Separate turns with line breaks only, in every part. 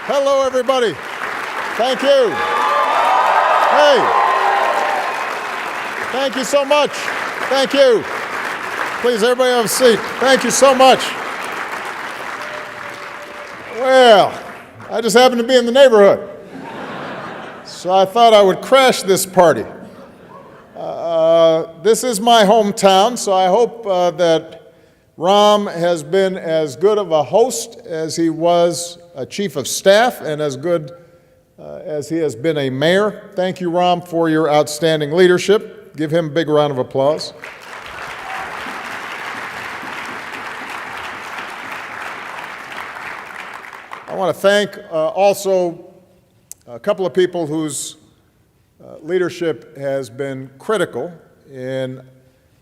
Hello, everybody. Thank you. Hey. Thank you so much. Thank you. Please, everybody have a seat. Thank you so much. Well, I just happened to be in the neighborhood, so I thought I would crash this party. This is my hometown, so I hope that Ram has been as good of a host as he was a chief of staff and as good as he has been a mayor. Thank you, Ram, for your outstanding leadership. Give him a big round of applause. I want to thank also a couple of people whose leadership has been critical in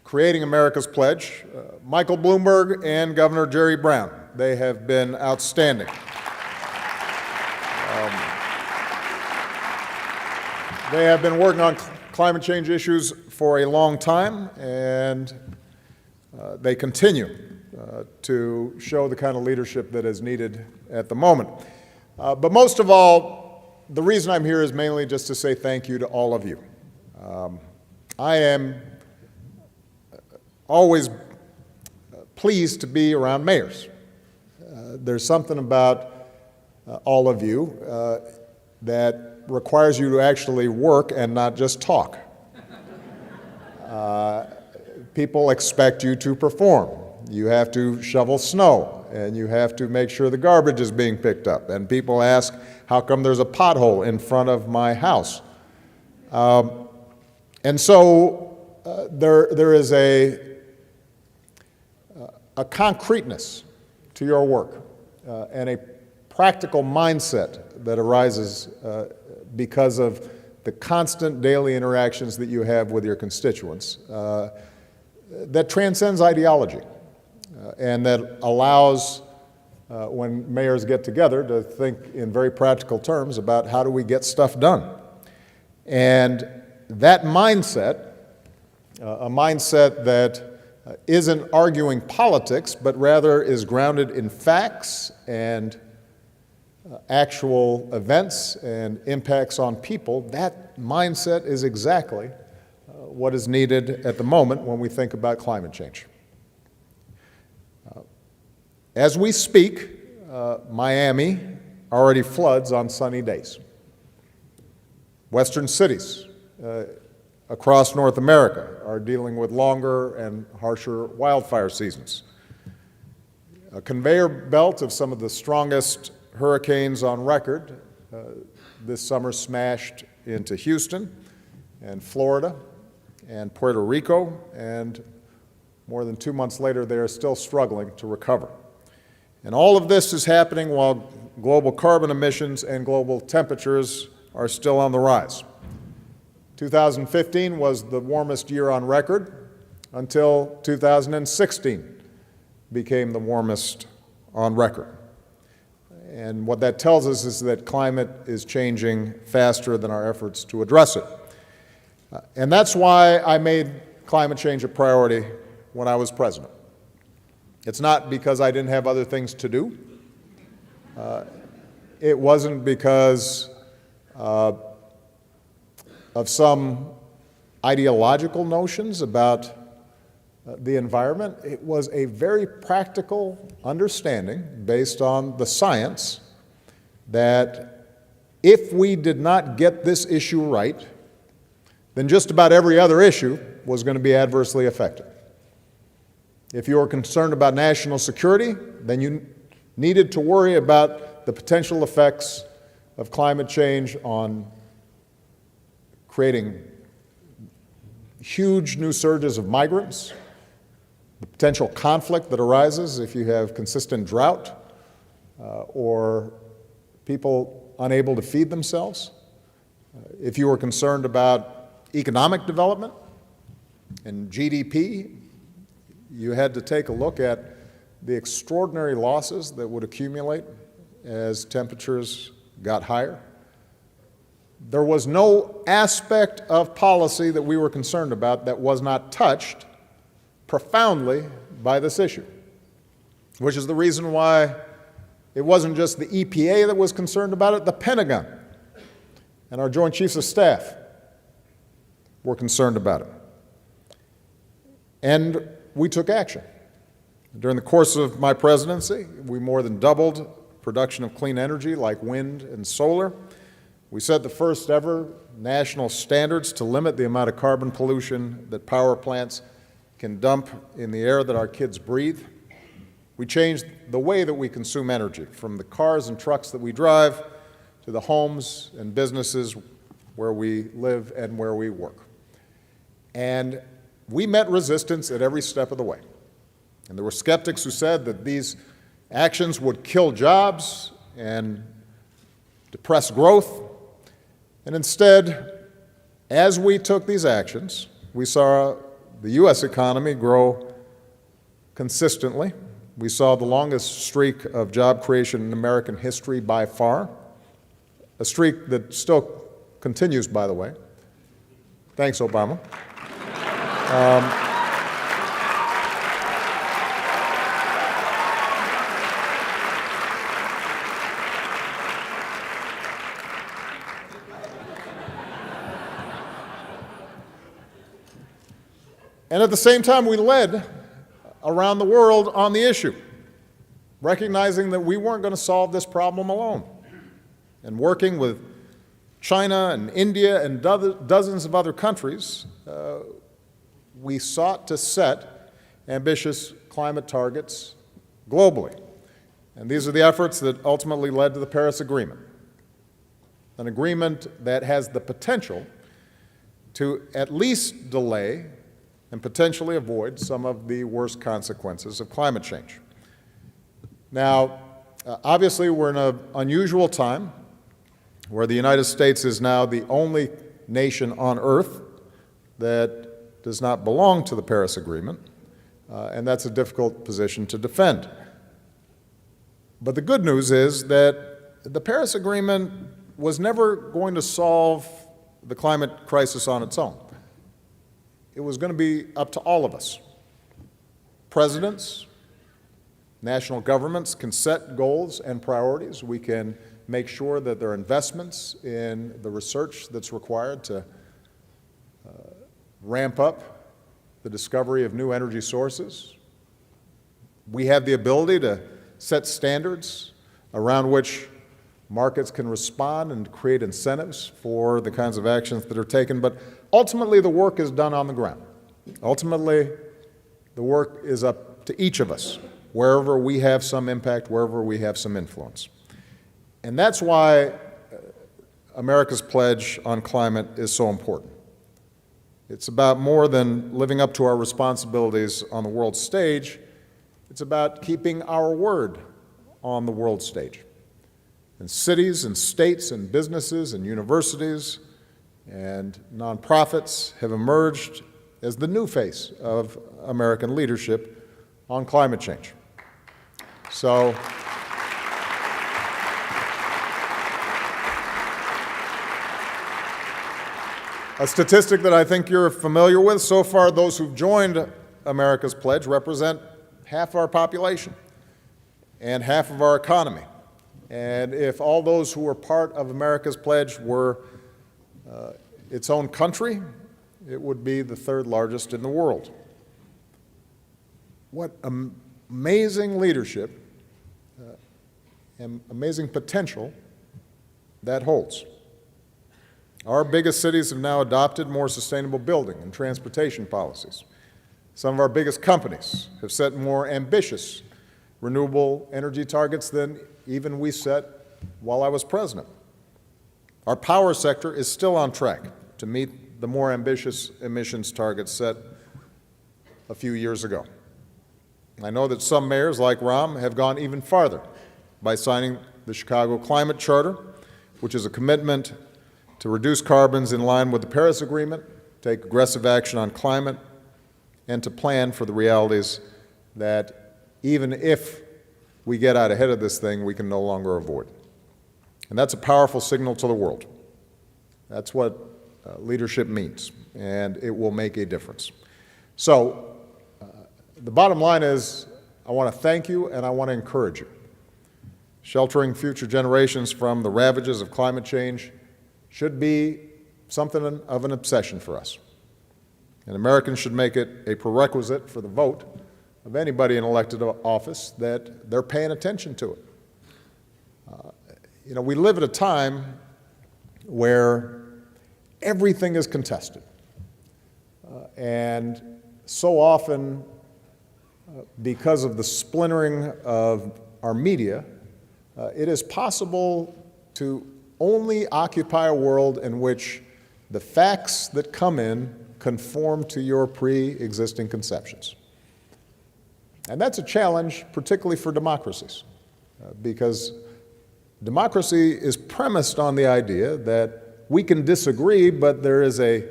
creating America's Pledge, Michael Bloomberg and Governor Jerry Brown. They have been outstanding. They have been working on climate change issues for a long time, and they continue to show the kind of leadership that is needed at the moment. But most of all, the reason I'm here is mainly just to say thank you to all of you. I am always pleased to be around mayors. There's something about all of you that requires you to actually work and not just talk. People expect you to perform. You have to shovel snow, and you have to make sure the garbage is being picked up. And people ask, how come there's a pothole in front of my house? And so there is a concreteness to your work and a practical mindset that arises because of the constant daily interactions that you have with your constituents that transcends ideology and that allows, when mayors get together, to think in very practical terms about how do we get stuff done. And that mindset, a mindset that isn't arguing politics, but rather is grounded in facts and actual events and impacts on people, that mindset is exactly what is needed at the moment when we think about climate change. As we speak, Miami already floods on sunny days. Western cities across North America are dealing with longer and harsher wildfire seasons. A conveyor belt of some of the strongest hurricanes on record this summer smashed into Houston and Florida and Puerto Rico, and more than 2 months later, they are still struggling to recover. And all of this is happening while global carbon emissions and global temperatures are still on the rise. 2015 was the warmest year on record until 2016 became the warmest on record. And what that tells us is that climate is changing faster than our efforts to address it. And that's why I made climate change a priority when I was president. It's not because I didn't have other things to do. It wasn't because of some ideological notions about the environment. It was a very practical understanding based on the science that if we did not get this issue right, then just about every other issue was going to be adversely affected. If you were concerned about national security, then you needed to worry about the potential effects of climate change on creating huge new surges of migrants, the potential conflict that arises if you have consistent drought or people unable to feed themselves. If you were concerned about economic development and GDP, you had to take a look at the extraordinary losses that would accumulate as temperatures got higher. There was no aspect of policy that we were concerned about that was not touched profoundly by this issue, which is the reason why It wasn't just the EPA that was concerned about it, the Pentagon and our Joint Chiefs of Staff were concerned about it. And we took action. During the course of my presidency, we more than doubled production of clean energy like wind and solar. We set the first ever national standards to limit the amount of carbon pollution that power plants can dump in the air that our kids breathe. We changed the way that we consume energy, from the cars and trucks that we drive to the homes and businesses where we live and where we work. And we met resistance at every step of the way. And there were skeptics who said that these actions would kill jobs and depress growth. And instead, as we took these actions, we saw the U.S. economy grow consistently. We saw the longest streak of job creation in American history by far, a streak that still continues, by the way. Thanks, Obama. And at the same time, we led around the world on the issue, recognizing that we weren't going to solve this problem alone. And working with China and India and dozens of other countries, we sought to set ambitious climate targets globally. And these are the efforts that ultimately led to the Paris Agreement, an agreement that has the potential to at least delay and potentially avoid some of the worst consequences of climate change. Now, obviously, we're in an unusual time where the United States is now the only nation on earth that does not belong to the Paris Agreement, and that's a difficult position to defend. But the good news is that the Paris Agreement was never going to solve the climate crisis on its own. It was going to be up to all of us. Presidents, national governments can set goals and priorities. We can make sure that there are investments in the research that's required to ramp up the discovery of new energy sources. We have the ability to set standards around which markets can respond and create incentives for the kinds of actions that are taken, but ultimately the work is done on the ground. Ultimately, the work is up to each of us, wherever we have some impact, wherever we have some influence. And that's why America's pledge on climate is so important. It's about more than living up to our responsibilities on the world stage. It's about keeping our word on the world stage. And cities and states and businesses and universities and nonprofits have emerged as the new face of American leadership on climate change. So, a statistic that I think you're familiar with, so far those who've joined America's pledge represent half our population and half of our economy. And if all those who were part of America's pledge were its own country, it would be the third largest in the world. What amazing leadership and amazing potential that holds. Our biggest cities have now adopted more sustainable building and transportation policies. Some of our biggest companies have set more ambitious renewable energy targets than even we set while I was president. Our power sector is still on track to meet the more ambitious emissions targets set a few years ago. I know that some mayors, like Rahm, have gone even farther by signing the Chicago Climate Charter, which is a commitment to reduce carbons in line with the Paris Agreement, take aggressive action on climate, and to plan for the realities that even if we get out ahead of this thing, we can no longer avoid. And that's a powerful signal to the world. That's what leadership means, and it will make a difference. So the bottom line is, I want to thank you and I want to encourage you. Sheltering future generations from the ravages of climate change should be something of an obsession for us. And Americans should make it a prerequisite for the vote of anybody in elected office that they're paying attention to it. We live at a time where everything is contested. And so often, because of the splintering of our media, it is possible to only occupy a world in which the facts that come in conform to your pre-existing conceptions. And that's a challenge, particularly for democracies, because democracy is premised on the idea that we can disagree, but there is a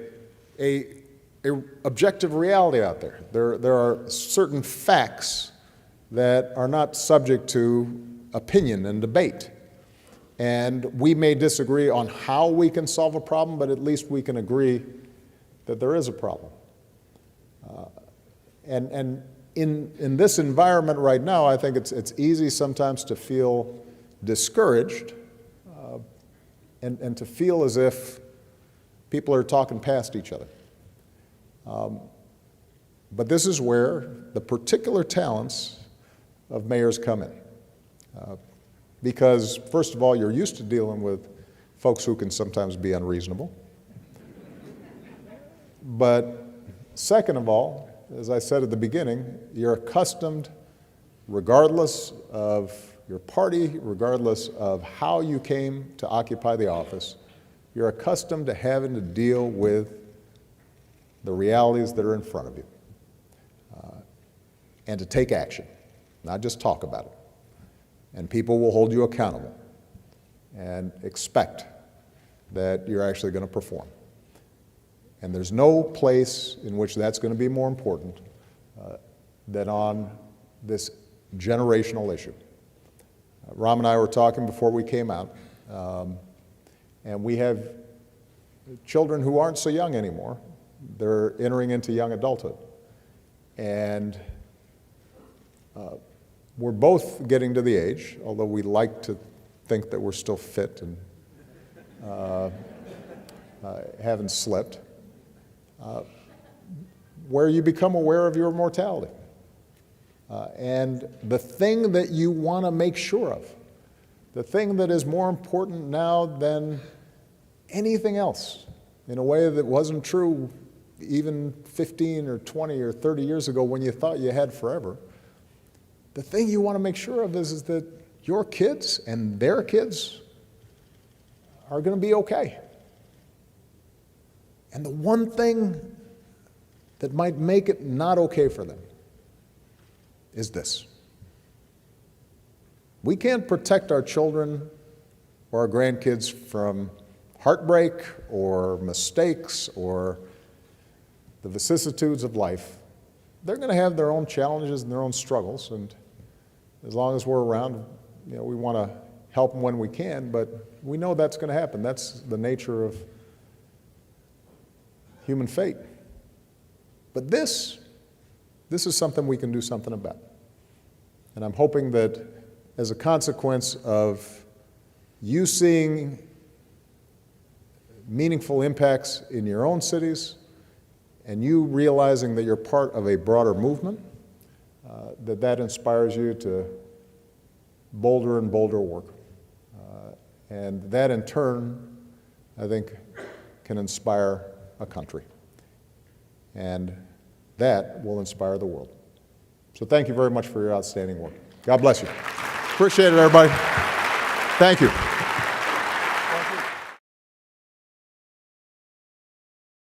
objective reality out there. There are certain facts that are not subject to opinion and debate. And we may disagree on how we can solve a problem, but at least we can agree that there is a problem. And in this environment right now, I think it's easy sometimes to feel discouraged and to feel as if people are talking past each other. But this is where the particular talents of mayors come in. Because, first of all, you're used to dealing with folks who can sometimes be unreasonable. But second of all, as I said at the beginning, you're accustomed, regardless of your party, regardless of how you came to occupy the office, you're accustomed to having to deal with the realities that are in front of you and to take action, not just talk about it. And people will hold you accountable and expect that you're actually going to perform. And there's no place in which that's going to be more important than on this generational issue. Ram and I were talking before we came out, and we have children who aren't so young anymore. They're entering into young adulthood. And we're both getting to the age, although we like to think that we're still fit and haven't slipped, where you become aware of your mortality. And the thing that you want to make sure of, the thing that is more important now than anything else, in a way that wasn't true even 15 or 20 or 30 years ago when you thought you had forever, the thing you want to make sure of is that your kids and their kids are going to be okay. And the one thing that might make it not okay for them is this. We can't protect our children or our grandkids from heartbreak or mistakes or the vicissitudes of life. They're going to have their own challenges and their own struggles, and as long as we're around, we want to help them when we can, but we know that's going to happen. That's the nature of human fate. But this is something we can do something about. And I'm hoping that as a consequence of you seeing meaningful impacts in your own cities and you realizing that you're part of a broader movement, that inspires you to bolder and bolder work. And that in turn, I think, can inspire a country. And that will inspire the world. So thank you very much for your outstanding work. God bless you. Appreciate it, everybody. Thank you.